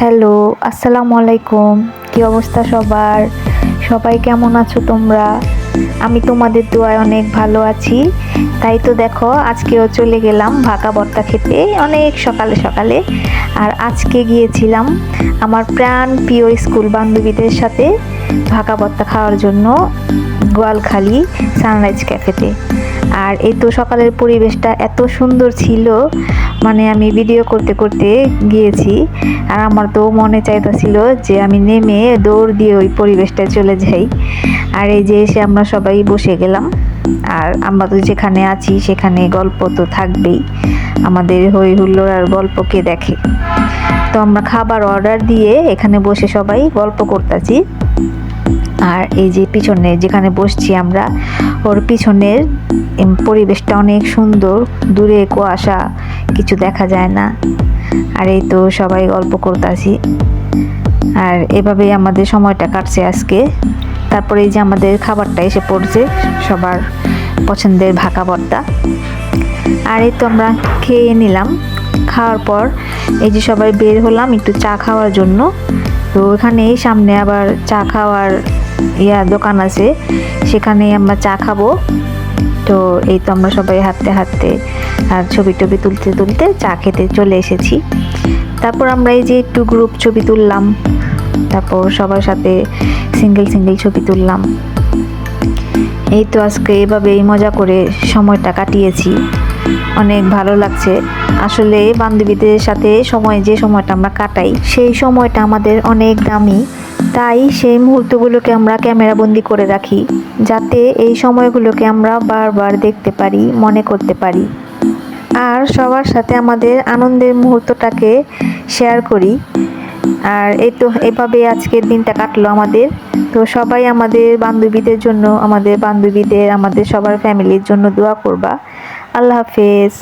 Hello, আসসালামু আলাইকুম। কি অবস্থা সবার? সবাই কেমন আছো তোমরা? আমি তোমাদের দোয়ায় অনেক ভালো আছি। তাই তো দেখো আজকেও চলে গেলাম ভাকা ভর্তা খেতে অনেক সকালে সকালে। আর আজকে গিয়েছিলাম আমার প্রাণ প্রিয় স্কুল বান্ধবীদের সাথে ভাকা ভর্তা খাওয়ার জন্য গোয়ালখালী সানরাইজ ক্যাফেতে। আর এই তো সকালের পরিবেশটা এত সুন্দর ছিল, মানে আমি ভিডিও করতে করতে গিয়েছি। আর আমার তো মনে চাইতেছিল যে আমি নেমে দৌড় দিয়ে ওই পরিবেশটায় চলে যাই। আর এই যে এসে আমরা সবাই বসে গেলাম। আর আমরা তো যেখানে আছি সেখানে গল্প তো থাকবেই, আমাদের হই হুল্লোড় আর গল্প কে দেখে। তো আমরা খাবার অর্ডার দিয়ে এখানে বসে সবাই গল্প করতেছি। আর এই যে পিছনে যেখানে বসছি আমরা, ওর পিছনের পরিবেশটা অনেক সুন্দর, দূরে কুয়াশা, কিছু দেখা যায় না। আর এই তো সবাই গল্প করতেছি। আর এভাবেই আমাদের সময়টা কাটছে আজকে। তারপরে এই যে আমাদের খাবারটা এসে পড়ছে, সবার পছন্দের ভাকা ভর্তা। আর এই তো আমরা খেয়ে নিলাম। খাওয়ার পর এই যে সবাই বের হলাম একটু চা খাওয়ার জন্য। তো ওখানেই সামনে আবার চা খাওয়ার দোকান আছে, সেখানেই আমরা চা খাবো। তো এই তো আমরা সবাই হাঁটতে হাঁটতে আর ছবি টবি তুলতে তুলতে চা খেতে চলে এসেছি। তারপর আমরা এই যে একটু গ্রুপ ছবি তুললাম, তারপর সবার সাথে সিঙ্গেল সিঙ্গেল ছবি তুললাম। এই তো আজকে এভাবেই মজা করে সময়টা কাটিয়েছি, অনেক ভালো লাগছে। আসলে বান্ধবীদের সাথে যে সময়টা আমরা কাটাই সেই সময়টা আমাদের অনেক দামি। তাই সেই মুহূর্তগুলোকে আমরা ক্যামেরাবন্দি করে রাখি, যাতে এই সময়গুলোকে আমরা বারবার দেখতে পারি, মনে করতে পারি, আর সবার সাথে আমাদের আনন্দের মুহূর্তটাকে শেয়ার করি। আর এই তো এভাবে আজকের দিনটা কাটলো আমাদের। তো সবাই আমাদের বান্ধবীদের জন্য, আমাদের বান্ধবীদের, আমাদের সবার ফ্যামিলির জন্য দোয়া করবা। আল্লাহ হাফেজ।